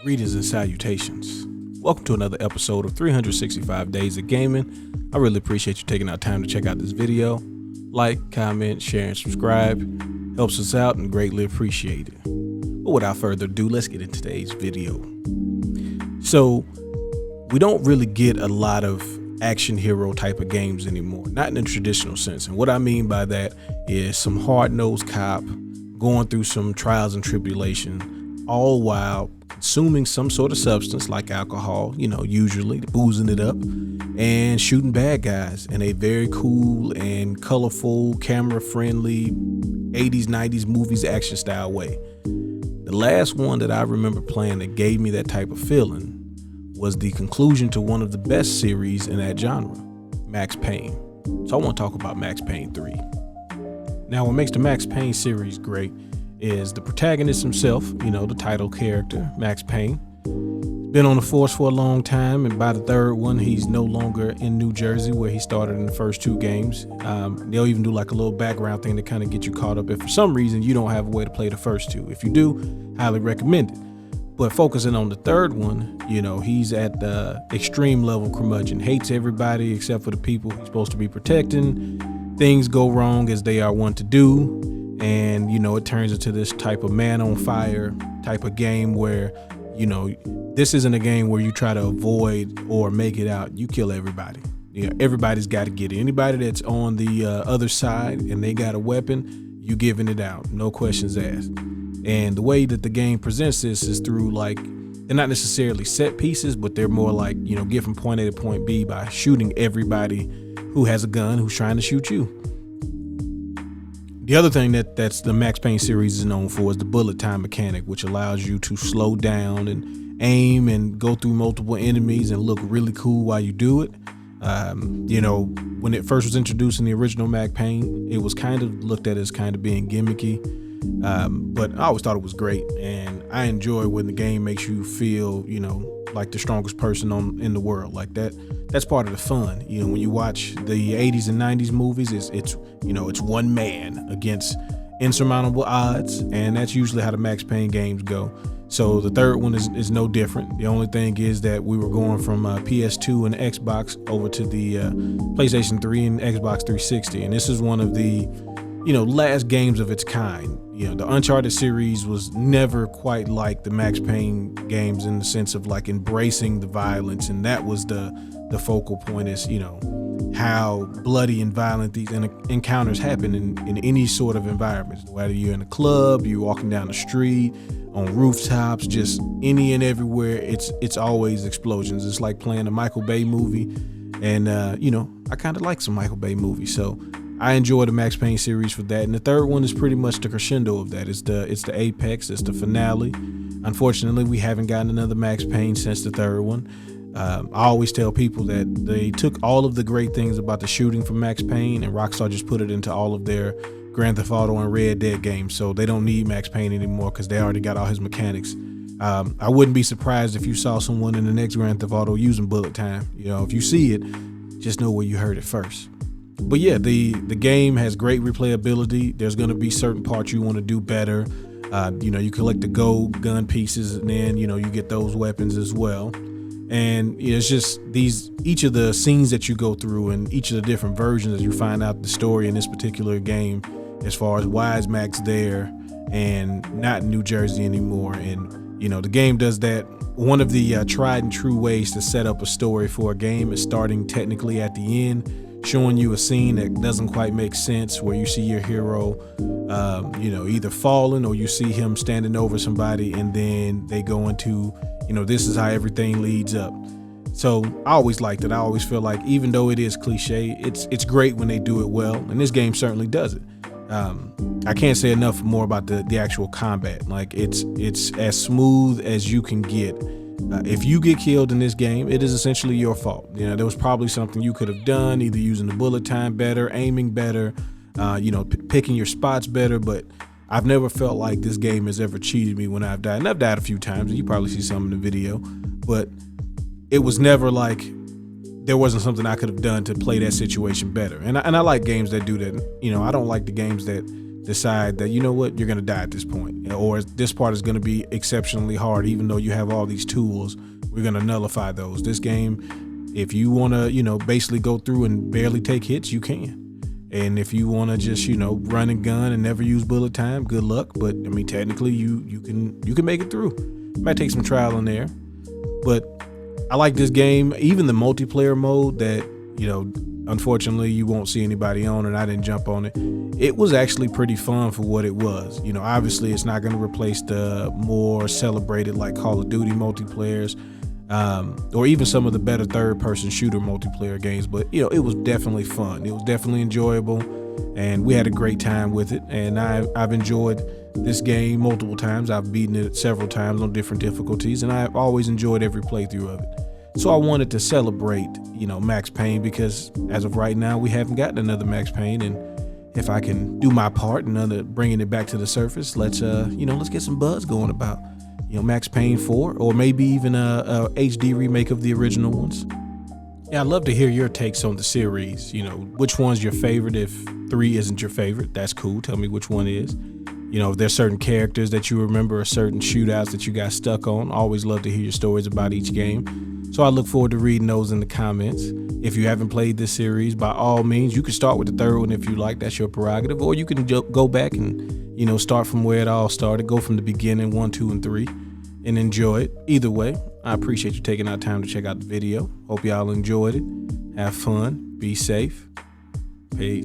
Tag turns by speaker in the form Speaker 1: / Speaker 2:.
Speaker 1: Greetings and salutations. Welcome to another episode of 365 Days of Gaming. I really appreciate you taking out time to check out this video. Like, comment, share, and subscribe. Helps us out and greatly appreciated. But without further ado, let's get into today's video. So, we don't really get a lot of action hero type of games anymore, not in the traditional sense. And what I mean by that is some hard-nosed cop going through some trials and tribulation, all while consuming some sort of substance like alcohol, usually boozing it up, and shooting bad guys in a very cool and colorful, camera-friendly 80s, 90s movies action style way. The last one that I remember playing that gave me that type of feeling was the conclusion to one of the best series in that genre, Max Payne. So I want to talk about Max Payne 3. Now, what makes the Max Payne series great is the protagonist himself, the title character, Max Payne. Been on the force for a long time, and by the third one, he's no longer in New Jersey where he started in the first two games. They'll even do like a little background thing to kind of get you caught up if for some reason you don't have a way to play the first two. If you do, highly recommend it. But focusing on the third one, he's at the extreme level curmudgeon, hates everybody except for the people he's supposed to be protecting. Things go wrong as they are wont to do. And, it turns into this type of man on fire type of game where, this isn't a game where you try to avoid or make it out. You kill everybody. Everybody's got to get it. Anybody that's on the other side and they got a weapon, you giving it out. No questions asked. And the way that the game presents this is through they're not necessarily set pieces, but they're more like, get from point A to point B by shooting everybody who has a gun who's trying to shoot you. The other thing that's the Max Payne series is known for is the bullet time mechanic, which allows you to slow down and aim and go through multiple enemies and look really cool while you do it. When it first was introduced in the original Max Payne, it was kind of looked at as kind of being gimmicky. But I always thought it was great, and I enjoy when the game makes you feel, like the strongest person in the world. Like that's part of the fun. When you watch the 80s and 90s movies, it's one man against insurmountable odds, and that's usually how the Max Payne games go. So the third one is no different. The only thing is that we were going from PS2 and Xbox over to the PlayStation 3 and Xbox 360, and this is one of the last games of its kind. The Uncharted series was never quite like the Max Payne games in the sense of embracing the violence, and that was the focal point is, how bloody and violent these encounters happen in any sort of environment, whether you're in a club, you're walking down the street, on rooftops, just any and everywhere. It's always explosions. It's like playing a Michael Bay movie, and I kind of like some Michael Bay movies, so I enjoy the Max Payne series for that. And the third one is pretty much the crescendo of that. It's the apex, it's the finale. Unfortunately, we haven't gotten another Max Payne since the third one. I always tell people that they took all of the great things about the shooting from Max Payne and Rockstar just put it into all of their Grand Theft Auto and Red Dead games. So they don't need Max Payne anymore because they already got all his mechanics. I wouldn't be surprised if you saw someone in the next Grand Theft Auto using bullet time. If you see it, just know where you heard it first. But yeah, the game has great replayability. There's going to be certain parts you want to do better. You collect the gold gun pieces, and then you get those weapons as well. And it's just each of the scenes that you go through and each of the different versions as you find out the story in this particular game, as far as why is Max there and not in New Jersey anymore. And the game does that. One of the tried and true ways to set up a story for a game is starting technically at the end, showing you a scene that doesn't quite make sense, where you see your hero, either falling or you see him standing over somebody, and then they go into, this is how everything leads up. So I always liked it. I always feel like even though it is cliche, it's great when they do it well, and this game certainly does it. I can't say enough more about the actual combat. It's as smooth as you can get. If you get killed in this game, it is essentially your fault. There was probably something you could have done, either using the bullet time better, aiming better, picking your spots better. But I've never felt like this game has ever cheated me when I've died. And I've died a few times, and you probably see some in the video. But it was never like there wasn't something I could have done to play that situation better. And I like games that do that. I don't like the games that decide that, you're going to die at this point. or this part is going to be exceptionally hard, even though you have all these tools. We're going to nullify those. This game, if you want to, basically go through and barely take hits, you can. And if you want to just, run and gun and never use bullet time, good luck. But I mean, technically you can make it through. It might take some trial and error, but I like this game. Even the multiplayer mode that, unfortunately you won't see anybody on, and I didn't jump on it. It was actually pretty fun for what it was. Obviously it's not going to replace the more celebrated like Call of Duty multiplayers, or even some of the better third-person shooter multiplayer games, but it was definitely fun. It was definitely enjoyable, and we had a great time with it. And I've enjoyed this game multiple times. I've beaten it several times on different difficulties, and I've always enjoyed every playthrough of it. So I wanted to celebrate, Max Payne, because as of right now, we haven't gotten another Max Payne, and if I can do my part in bringing it back to the surface, let's get some buzz going about Max Payne 4, or maybe even a HD remake of the original ones. Yeah, I'd love to hear your takes on the series. Which one's your favorite? If 3 isn't your favorite, that's cool. Tell me which one is. If there's certain characters that you remember or certain shootouts that you got stuck on. Always love to hear your stories about each game. So I look forward to reading those in the comments. If you haven't played this series, by all means, you can start with the third one if you like. That's your prerogative. Or you can go back and, start from where it all started. Go from the beginning, 1, 2, and 3, and enjoy it. Either way, I appreciate you taking out time to check out the video. Hope y'all enjoyed it. Have fun. Be safe. Peace.